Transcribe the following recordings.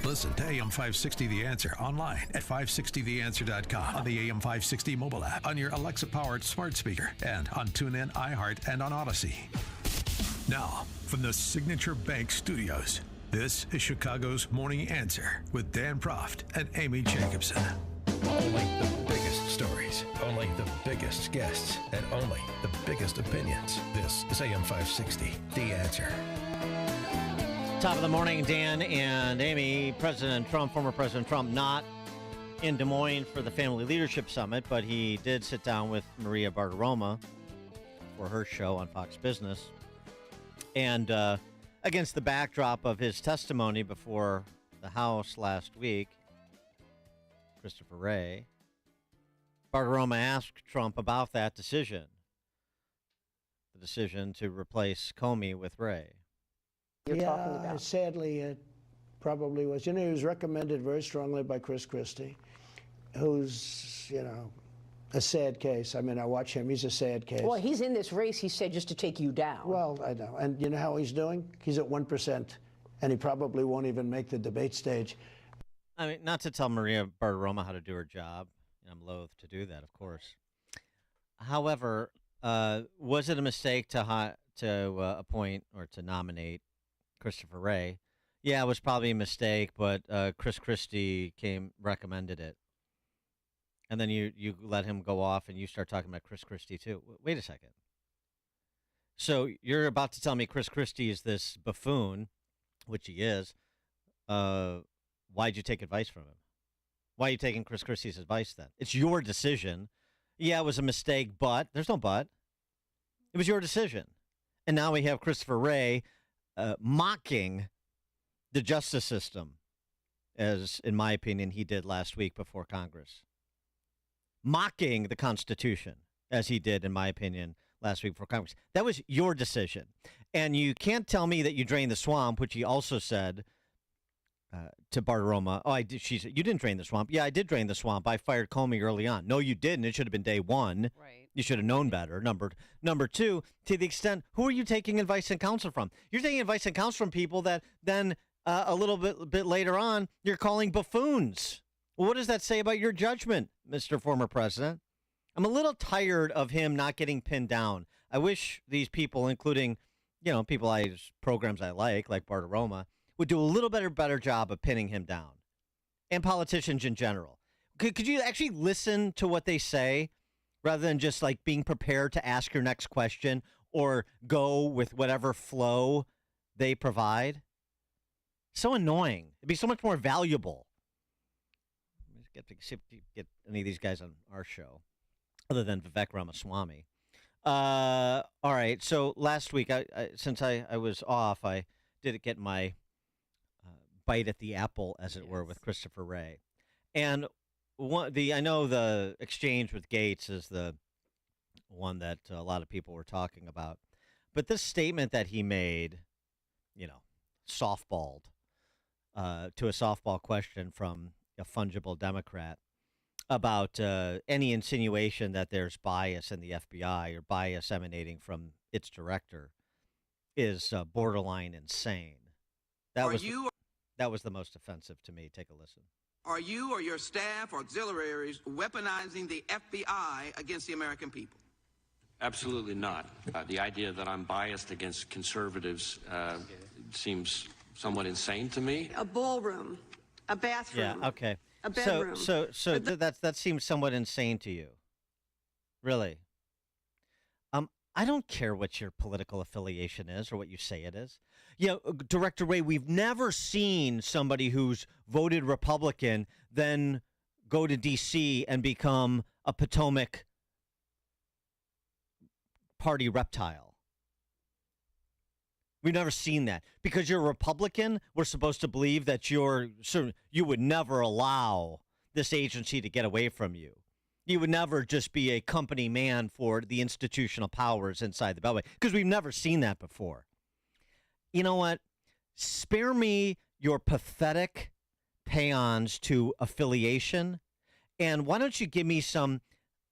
Listen to AM 560 The Answer online at 560theanswer.com, on the AM 560 mobile app, on your Alexa-powered smart speaker, and on TuneIn, iHeart, and on Odyssey. Now, from the Signature Bank Studios, this is Chicago's Morning Answer with Dan Proft and Amy Jacobson. Only the biggest stories, only the biggest guests, and only the biggest opinions. This is AM 560, The Answer. Top of the morning, Dan and Amy. President Trump, former President Trump, not in Des Moines for the Family Leadership Summit, but he did sit down with Maria Bartiromo for her show on Fox Business. And against the backdrop of his testimony before the House last week, Christopher Wray, Bartiromo asked Trump about that decision, the decision to replace Comey with Wray. You're talking about. Sadly, it probably was. He was recommended very strongly by Chris Christie, who's, a sad case. I mean, I watch him. He's a sad case. Well, he's in this race, he said, just to take you down. Well, I know. And you know how he's doing? He's at 1%, and he probably won't even make the debate stage. I mean, not to tell Maria Bartiromo how to do her job. I'm loath to do that, of course. However, was it a mistake to appoint or to nominate Christopher Wray? Yeah, it was probably a mistake, but Chris Christie recommended it. And then you let him go off and you start talking about Chris Christie too. Wait a second. So you're about to tell me Chris Christie is this buffoon, which he is. Why'd you take advice from him? Why are you taking Chris Christie's advice then? It's your decision. Yeah, it was a mistake, but there's no but. It was your decision. And now we have Christopher Wray mocking the justice system, as, in my opinion, he did last week before Congress. Mocking the Constitution, as he did, in my opinion, last week before Congress. That was your decision. And you can't tell me that you drained the swamp, which he also said to Bartiromo. Oh, I did. She said, you didn't drain the swamp. Yeah, I did drain the swamp. I fired Comey early on. No, you didn't. It should have been day one. Right. You should have known better. Number two, to the extent, who are you taking advice and counsel from? You're taking advice and counsel from people that then a little bit later on, you're calling buffoons. Well, what does that say about your judgment, Mr. Former President? I'm a little tired of him not getting pinned down. I wish these people, including, programs I like Bartiromo, would do a little better job of pinning him down, and politicians in general. Could you actually listen to what they say rather than just being prepared to ask your next question or go with whatever flow they provide? So annoying. It'd be so much more valuable. Get any of these guys on our show, other than Vivek Ramaswamy. All right. So last week, since I was off, I did get my bite at the apple, as it were, with Christopher Wray. And I know the exchange with Gates is the one that a lot of people were talking about. But this statement that he made, softballed to a softball question from a fungible Democrat about any insinuation that there's bias in the FBI or bias emanating from its director is borderline insane. That was the most offensive to me. Take a listen. Are you or your staff or auxiliaries weaponizing the FBI against the American people? Absolutely not. The idea that I'm biased against conservatives seems somewhat insane to me. A ballroom, a bathroom. Yeah, okay. A bedroom. So that seems somewhat insane to you. Really? I don't care what your political affiliation is or what you say it is. Director Wray, we've never seen somebody who's voted Republican then go to D.C. and become a Potomac Party reptile. We've never seen that. Because you're a Republican, we're supposed to believe that you would never allow this agency to get away from you. You would never just be a company man for the institutional powers inside the Beltway, because we've never seen that before. You know what? Spare me your pathetic paeans to affiliation, and why don't you give me some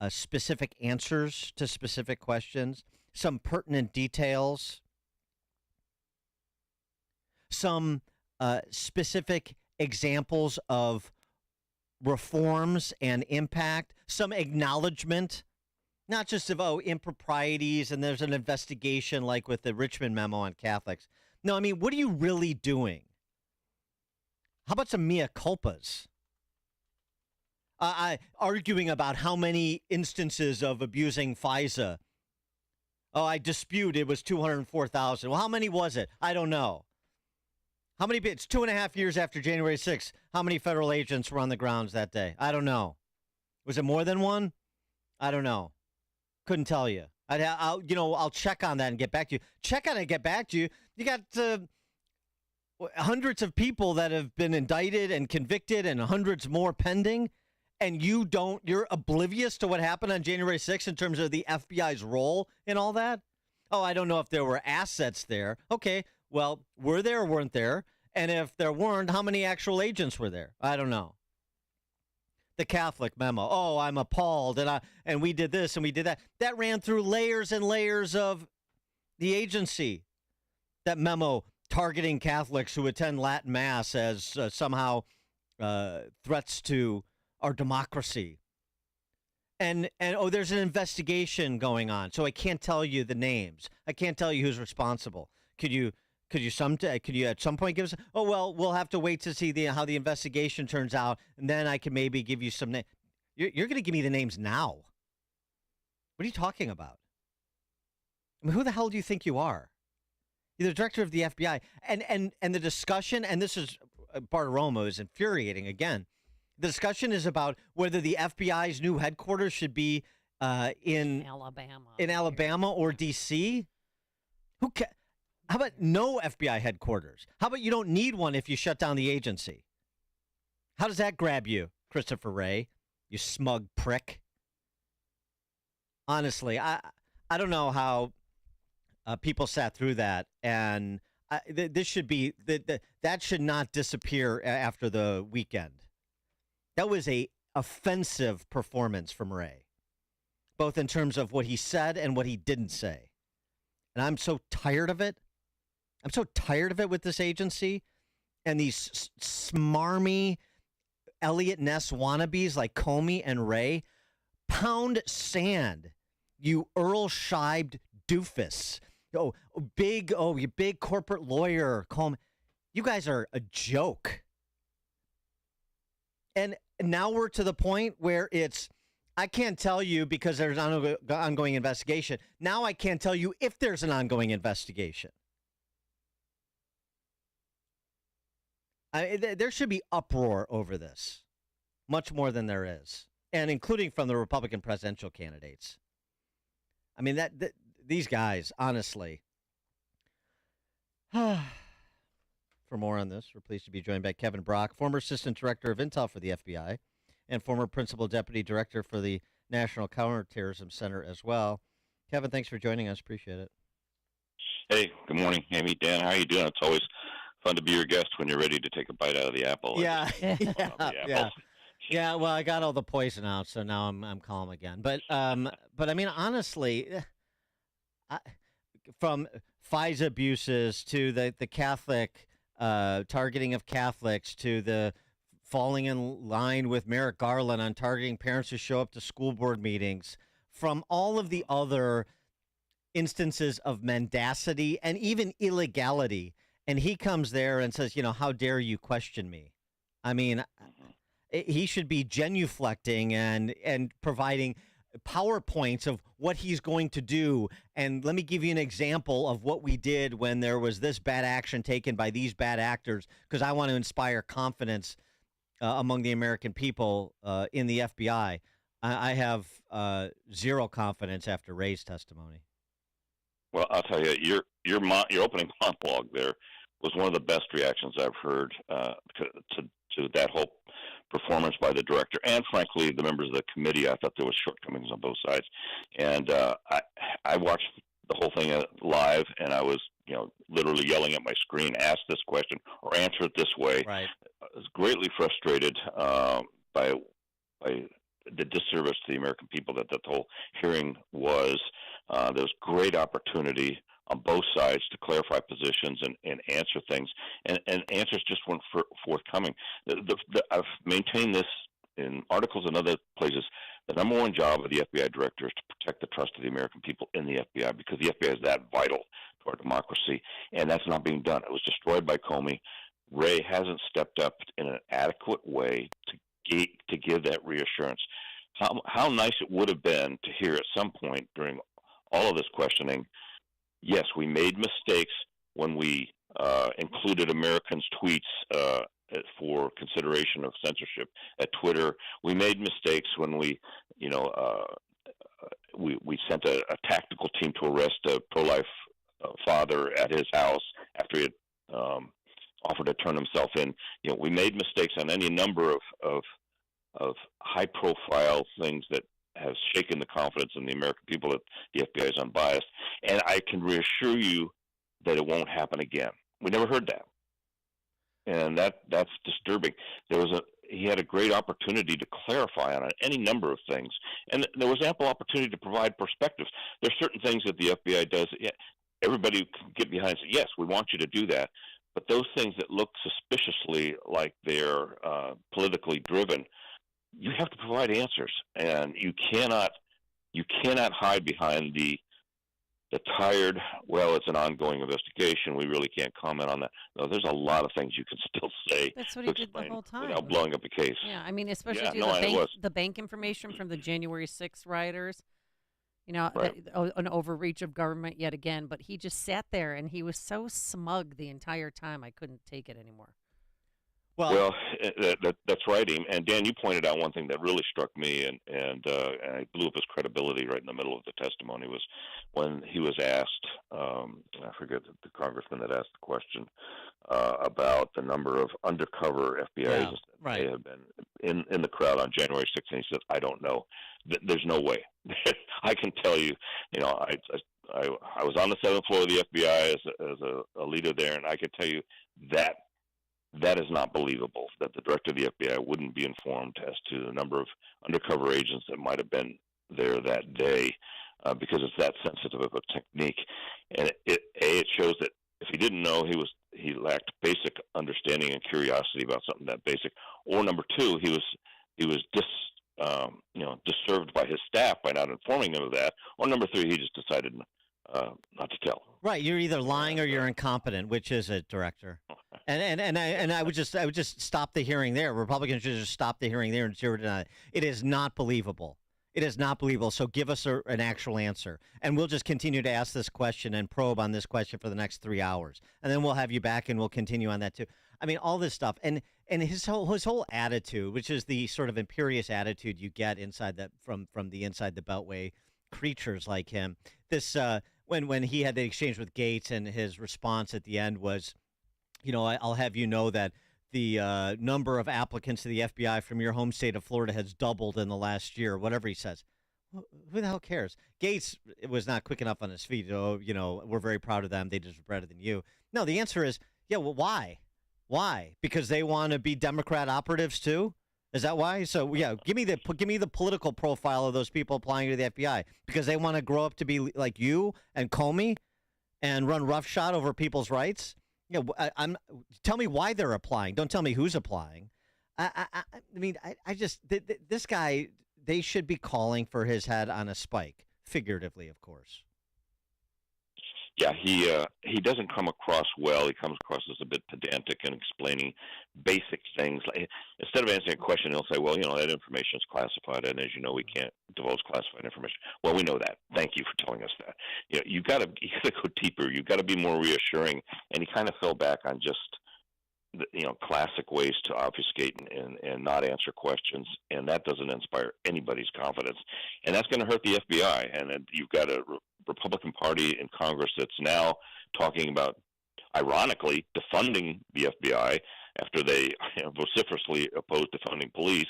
specific answers to specific questions, some pertinent details, some specific examples of reforms and impact, some acknowledgement, not just of, improprieties and there's an investigation like with the Richmond memo on Catholics. No, I mean, what are you really doing? How about some mea culpas? Arguing about how many instances of abusing FISA. Oh, I dispute it was 204,000. Well, how many was it? I don't know. How many? It's 2.5 years after January 6th. How many federal agents were on the grounds that day? I don't know. Was it more than one? I don't know. Couldn't tell you. I'll check on that and get back to you. Check on it and get back to you. You got hundreds of people that have been indicted and convicted and hundreds more pending, and you're oblivious to what happened on January 6th in terms of the FBI's role in all that? Oh, I don't know if there were assets there. Okay, well, were there or weren't there? And if there weren't, how many actual agents were there? I don't know. The Catholic memo. Oh, I'm appalled, and we did this and we did that. That ran through layers and layers of the agency. That memo targeting Catholics who attend Latin Mass as somehow threats to our democracy. And there's an investigation going on, so I can't tell you the names. I can't tell you who's responsible. Could you at some point give us? Oh, well, we'll have to wait to see how the investigation turns out, and then I can maybe give you some names. You're going to give me the names now. What are you talking about? I mean, who the hell do you think you are? You're the director of the FBI, and the discussion, and this is Bartiromo is infuriating again. The discussion is about whether the FBI's new headquarters should be in Alabama or D.C. How about no FBI headquarters? How about you don't need one if you shut down the agency? How does that grab you, Christopher Wray, you smug prick? Honestly, I don't know how people sat through that, and this should be that should not disappear after the weekend. That was a offensive performance from Wray, both in terms of what he said and what he didn't say. And I'm so tired of it. I'm so tired of it with this agency and these smarmy Elliot Ness wannabes like Comey and Wray. Pound sand, you Earl Scheib doofus. You big corporate lawyer, Comey. You guys are a joke. And now we're to the point where I can't tell you because there's an ongoing investigation. Now I can't tell you if there's an ongoing investigation. There should be uproar over this, much more than there is, and including from the Republican presidential candidates. I mean, these guys, honestly. For more on this, we're pleased to be joined by Kevin Brock, former Assistant Director of Intel for the FBI and former Principal Deputy Director for the National Counterterrorism Center as well. Kevin, thanks for joining us. Appreciate it. Hey, good morning, Amy, Dan. How are you doing? It's always fun to be your guest when you're ready to take a bite out of the apple. Yeah. Yeah, well, I got all the poison out, so now I'm calm again. But I mean, honestly, from FISA abuses to the Catholic targeting of Catholics to the falling in line with Merrick Garland on targeting parents who show up to school board meetings, from all of the other instances of mendacity and even illegality. And he comes there and says, how dare you question me? I mean, he should be genuflecting and providing PowerPoints of what he's going to do. And let me give you an example of what we did when there was this bad action taken by these bad actors, because I want to inspire confidence among the American people in the FBI. I have zero confidence after Wray's testimony. Well, I'll tell you, your opening monologue there was one of the best reactions I've heard to that whole performance by the director, and frankly, the members of the committee. I thought there was shortcomings on both sides, and I watched the whole thing live, and I was, literally yelling at my screen, "Ask this question or answer it this way." Right. I was greatly frustrated by the disservice to the American people that whole hearing was. There was great opportunity on both sides to clarify positions and answer things, and answers just weren't forthcoming. I've maintained this in articles and other places. The number one job of the FBI director is to protect the trust of the American people in the FBI, because the FBI is that vital to our democracy, and that's not being done. It was destroyed by Comey. Wray hasn't stepped up in an adequate way to give that reassurance. How nice it would have been to hear at some point during all of this questioning, yes, we made mistakes when we included Americans' tweets for consideration of censorship at Twitter. We made mistakes when we sent a tactical team to arrest a pro-life father at his house after he had offered to turn himself in. We made mistakes on any number of high-profile things that have shaken the confidence in the American people that the FBI is unbiased. And I can reassure you that it won't happen again. We never heard that. And that's disturbing. He had a great opportunity to clarify on any number of things, and there was ample opportunity to provide perspectives. There's certain things that the FBI does that everybody can get behind and say, yes, we want you to do that. But those things that look suspiciously like they're politically driven, you have to provide answers, and you cannot hide behind the tired, well, it's an ongoing investigation, we really can't comment on that. No, there's a lot of things you can still say. That's what he did the whole time. Without blowing up a case. Yeah, I mean, especially the bank information from the January 6th rioters. Right. An overreach of government yet again. But he just sat there, and he was so smug the entire time, I couldn't take it anymore. Well, that's right, Eam. And Dan, you pointed out one thing that really struck me, and I blew up his credibility right in the middle of the testimony, was when he was asked, I forget the congressman that asked the question about the number of undercover FBI agents that may have been in the crowd on January 6th, and he said, I don't know. There's no way. I can tell you, I was on the 7th floor of the FBI as a leader there, and I can tell you that is not believable, that the director of the FBI wouldn't be informed as to the number of undercover agents that might have been there that day, because it's that sensitive of a technique. And it shows that if he didn't know, he lacked basic understanding and curiosity about something that basic. Or number two, he was disserved by his staff by not informing him of that. Or number three, he just decided not to tell. Right, you're either lying or you're incompetent. Which is it, Director? And I would just stop the hearing there. Republicans should just stop the hearing there and zero it out. It is not believable. It is not believable. So give us an actual answer, and we'll just continue to ask this question and probe on this question for the next 3 hours, and then we'll have you back and we'll continue on that too. I mean, all this stuff, and his whole attitude, which is the sort of imperious attitude you get inside that from the inside the Beltway creatures like him. This when he had the exchange with Gates, and his response at the end was, I'll have you know that the number of applicants to the FBI from your home state of Florida has doubled in the last year, whatever he says. Who the hell cares? Gates was not quick enough on his feet. We're very proud of them. They deserve better than you. No, the answer is, well, why? Why? Because they want to be Democrat operatives too? Is that why? So, yeah, give me the political profile of those people applying to the FBI. Because they want to grow up to be like you and Comey and run roughshod over people's rights? Tell me why they're applying. Don't tell me who's applying. This guy, they should be calling for his head on a spike, figuratively, of course. Yeah, he doesn't come across well. He comes across as a bit pedantic in explaining basic things. Like, instead of answering a question, he'll say, well, that information is classified, and as you know, we can't divulge classified information. Well, we know that. Thank you for telling us that. You got to go deeper. You got to be more reassuring. And he kind of fell back on just classic ways to obfuscate and not answer questions, and that doesn't inspire anybody's confidence. And that's going to hurt the FBI. And then you've got a Republican Party in Congress that's now talking about, ironically, defunding the FBI after they vociferously opposed defunding police.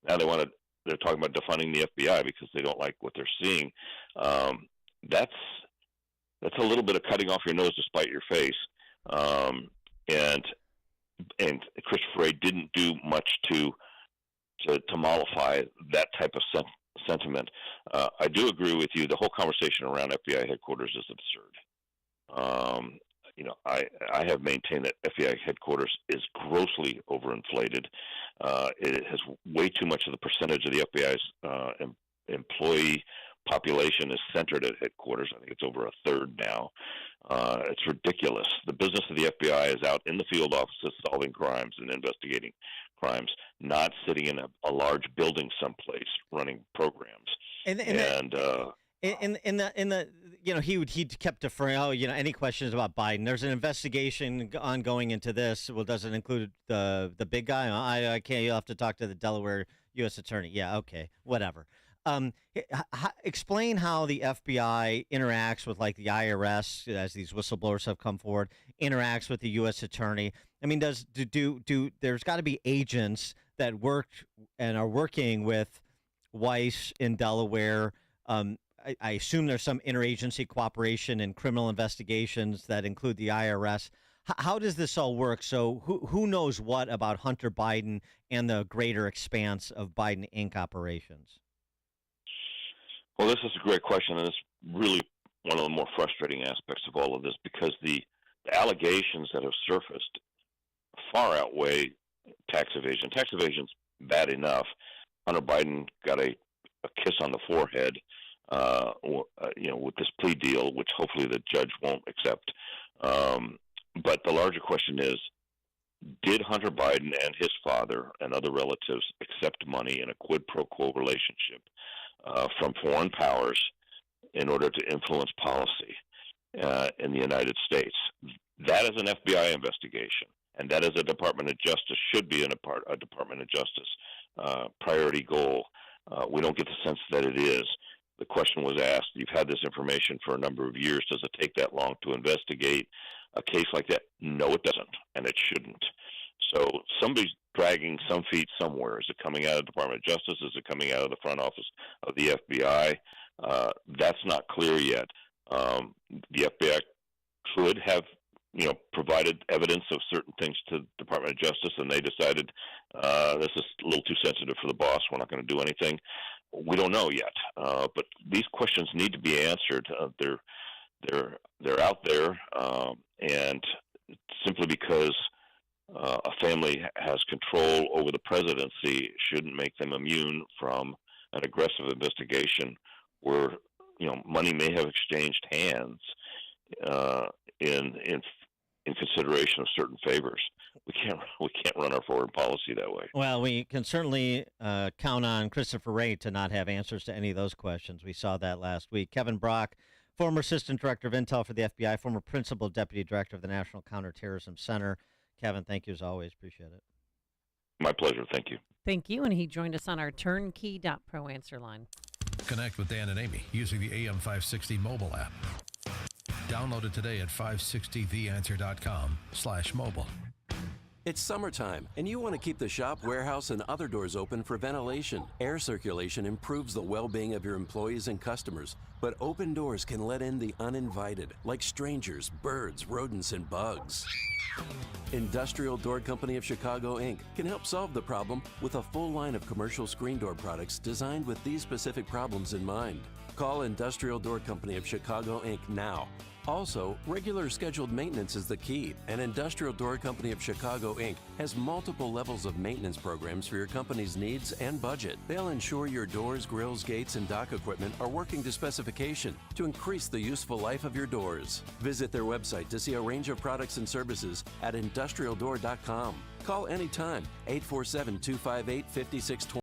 Now they're talking about defunding the FBI because they don't like what they're seeing. That's a little bit of cutting off your nose to spite your face. And Christopher Wray didn't do much to mollify that type of sentiment. I do agree with you. The whole conversation around FBI headquarters is absurd. I have maintained that FBI headquarters is grossly overinflated. It has way too much of the percentage of the FBI's employee population is centered at headquarters. I think it's over a third now. It's ridiculous. The business of the FBI is out in the field offices solving crimes and investigating crimes, not sitting in a large building someplace running programs. He kept deferring. Any questions about Biden? There's an investigation ongoing into this. Well, does it include the big guy? I can't. You'll have to talk to the Delaware U.S. attorney. Yeah, okay, whatever. Explain how the FBI interacts with like the IRS as these whistleblowers have come forward, interacts with the U.S. attorney. I mean, there's got to be agents that work and are working with Weiss in Delaware. I assume there's some interagency cooperation in criminal investigations that include the IRS. How does this all work? So who knows what about Hunter Biden and the greater expanse of Biden Inc. operations? Well, this is a great question, and it's really one of the more frustrating aspects of all of this because the allegations that have surfaced far outweigh tax evasion. Tax evasion's bad enough. Hunter Biden got a kiss on the forehead, with this plea deal, which hopefully the judge won't accept. But the larger question is, did Hunter Biden and his father and other relatives accept money in a quid pro quo relationship from foreign powers in order to influence policy in the United States? That is an FBI investigation, and that is a Department of Justice, should be a Department of Justice priority goal. We don't get the sense that it is. The question was asked, you've had this information for a number of years. Does it take that long to investigate a case like that? No, it doesn't, and it shouldn't. So somebody's dragging some feet somewhere. Is it coming out of the Department of Justice? Is it coming out of the front office of the FBI? That's not clear yet. The FBI could have, provided evidence of certain things to the Department of Justice, and they decided this is a little too sensitive for the boss. We're not going to do anything. We don't know yet, but these questions need to be answered. They're out there, and simply because a family has control over the presidency shouldn't make them immune from an aggressive investigation where money may have exchanged hands in consideration of certain favors. We can't run our foreign policy that way. Well, we can certainly count on Christopher Wray to not have answers to any of those questions. We saw that last week. Kevin Brock, former Assistant Director of Intel for the FBI, former Principal Deputy Director of the National Counterterrorism Center. Kevin, thank you as always. Appreciate it. My pleasure. Thank you. Thank you. And he joined us on our turnkey.pro answer line. Connect with Dan and Amy using the AM560 mobile app. Download it today at 560theanswer.com/mobile. It's summertime, and you want to keep the shop, warehouse, and other doors open for ventilation. Air circulation improves the well-being of your employees and customers, but open doors can let in the uninvited, like strangers, birds, rodents, and bugs. Industrial Door Company of Chicago, Inc. can help solve the problem with a full line of commercial screen door products designed with these specific problems in mind. Call Industrial Door Company of Chicago, Inc. now. Also, regular scheduled maintenance is the key, and Industrial Door Company of Chicago, Inc. has multiple levels of maintenance programs for your company's needs and budget. They'll ensure your doors, grills, gates, and dock equipment are working to specification to increase the useful life of your doors. Visit their website to see a range of products and services at industrialdoor.com. Call anytime, 847-258-5620.